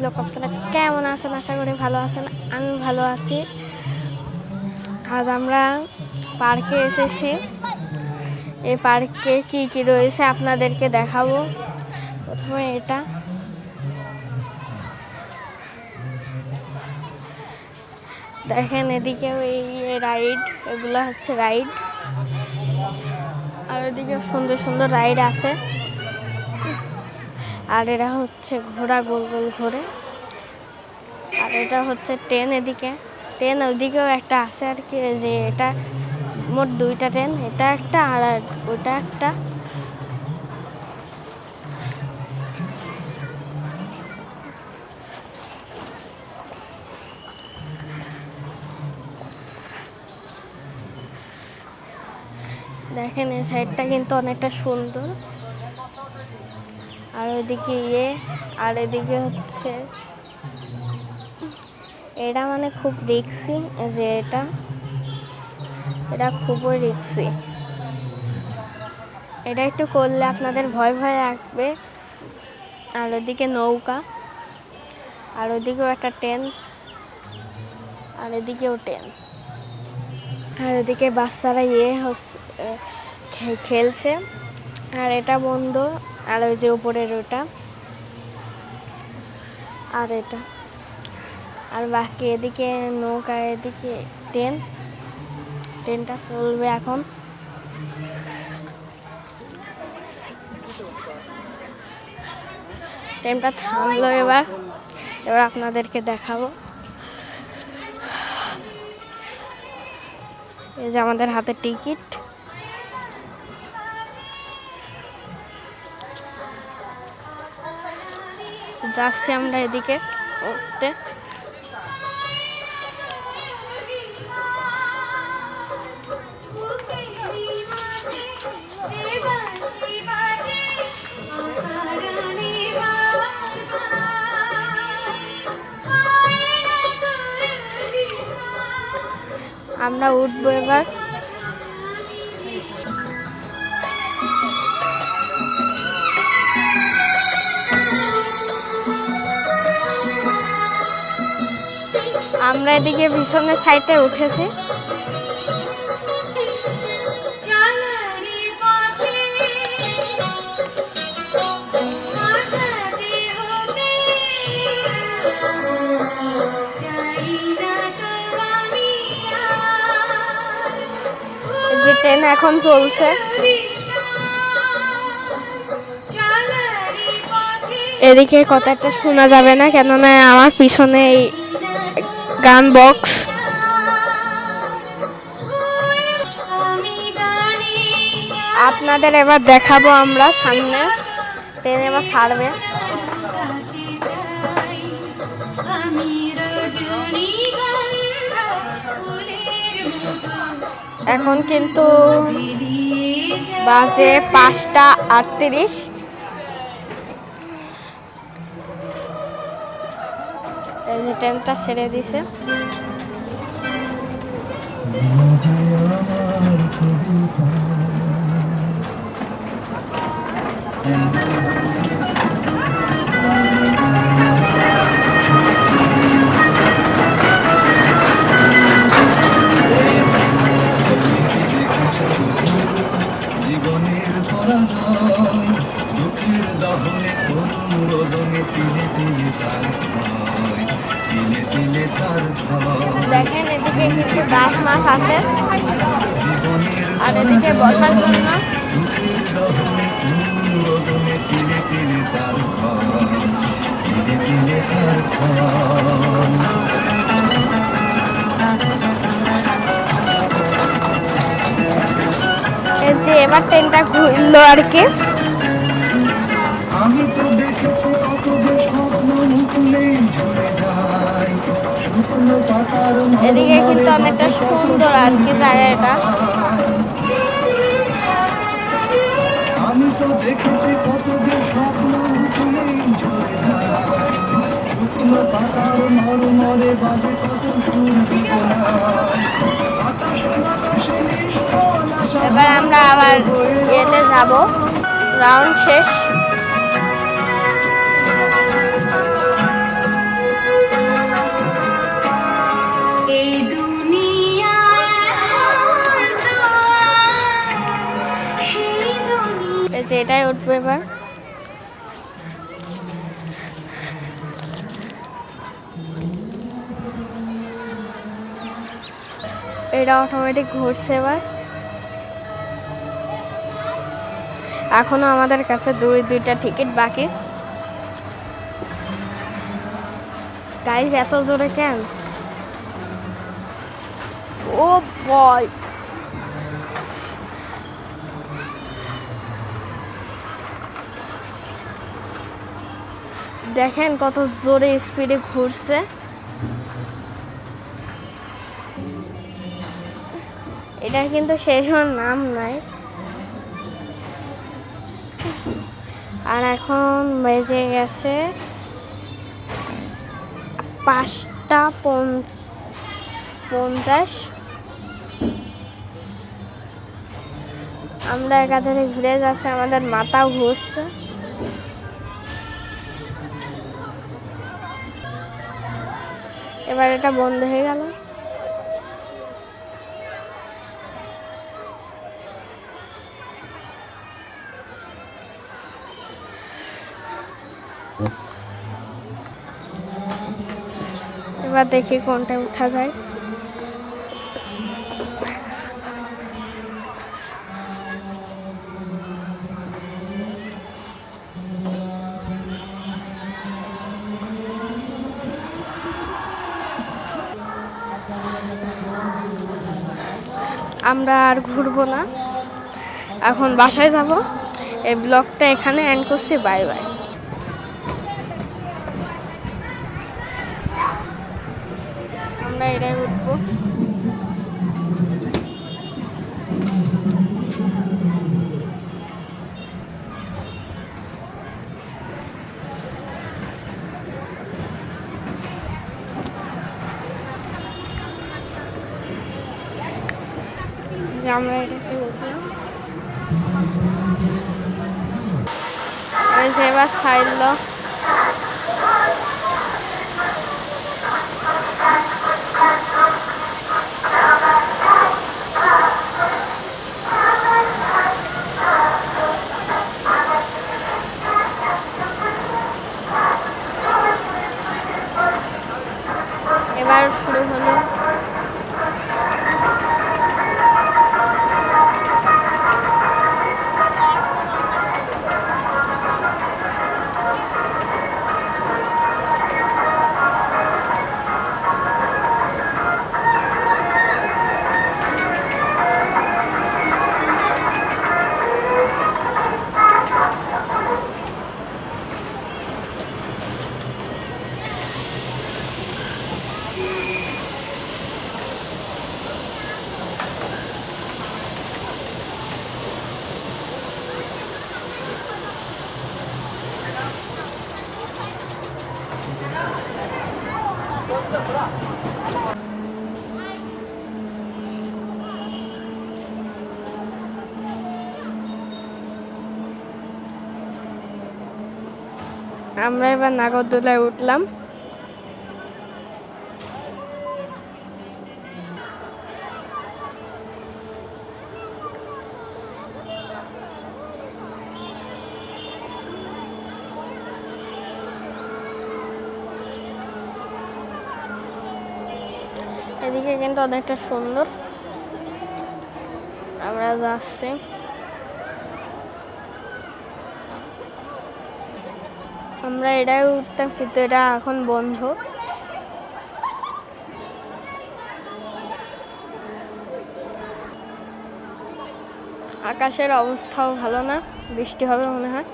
Blog. আপনারা কেমন আছেন? আশা করি ভালো আছেন। আমি ভালো আছি। আজ আমরা পার্কে এসেছি। এই পার্কে কি কি রয়েছে আপনাদেরকে দেখাবো। প্রথমে এটা দেখেন, এদিকে এই রাইড, এগুলো হচ্ছে রাইড। আর ওদিকে সুন্দর সুন্দর রাইড আছে। আর এরা হচ্ছে ঘোড়া, গোল গোল ঘোরে। আর এটা হচ্ছে ট্রেন, এদিকে ট্রেন, ওইদিকেও একটা আছে আর কি। যে এটা মোট দুইটা ট্রেন, এটা একটা আর ওইটা একটা। দেখেন এই সাইডটা কিন্তু অনেকটা সুন্দর। আর ওইদিকে আর এদিকে হচ্ছে এটা মানে খুব রিক্সি। যে এটা খুবই রিক্সি। এটা একটু করলে আপনাদের ভয় ভয় রাখবে। আর ওদিকে নৌকা, আর ওদিকেও একটা ট্রেন, আর এদিকেও ট্রেন। আর ওদিকে বাচ্চারা খেলছে। আর এটা বন্ধ। আর ওই যে উপরের ওটা, আর এটা, আর বাকি এদিকে নৌকা, এদিকে ট্রেনটা চলবে এখন। ট্রেনটা থামলো। এবার আপনাদেরকে দেখাবো। এই যে আমাদের হাতে টিকিট। যাচ্ছি আমরা এদিকে উঠতে। আমরা উঠবো এবার। আমরা এদিকে পিছনের সাইডে উঠেছি। যে ট্রেন এখন চলছে। এদিকে কথাটা শোনা যাবে না, কেননা আমার পিছনে এই গান বক্স। আপনাদের এবার দেখাবো আমরা সামনে। ট্রেন এবার ছাড়বে। এখন কিন্তু বাজে 5:38। এই যে ট্রেনটা ছেড়ে দিছে। দেখেন এদিকে কিন্তু গাছ মাছ আছে। আর এদিকে বসার জন্য এই যে এবার ট্রেনটা ঘুরলো আর কি। এদিকে কিন্তু অনেকটা সুন্দর আর কি জায়গাটা। আমি তো দেখেছি কত যে স্বপ্ন এবার আমরা আবার ইয়েতে যাব। রাউন্ড শেষ। এই যে এটাই উঠবে এবার। এটা অটোমেটিক ঘুরছে এবার। এখনো আমাদের কাছে দুইটা টিকিট বাকি। গাইজ এত জোরে কেন? ও বয়, দেখেন কত জোরে স্পিডে ঘুরছে। এটা কিন্তু শেষ হওয়ার নাম নাই। আর এখন বেজে গেছে 5টা 50। আমরা একাধারে ঘুরে যাচ্ছে, আমাদের মাথাও ঘুরছে। এবার এটা বন্ধ হয়ে গেল। এবার দেখি কোনটা উঠা যায়। আমরা আর ঘুরবো না, এখন বাসায় যাব। এই ব্লগটা এখানে এন্ড করছি। Bye bye. আমরা এটাই উঠবো। আমরা এটাতে উঠলাম। ওই যে এবার ছাড়ল। এবার শুরু হলো। আমরা এবার নাগরদোলায় উঠলাম। এদিকে কিন্তু অনেকটা সুন্দর। আমরা যাচ্ছি। আমরা এটাই উঠতাম, কিন্তু এটা এখন বন্ধ। আকাশের অবস্থাও ভালো না, বৃষ্টি হবে মনে হয়।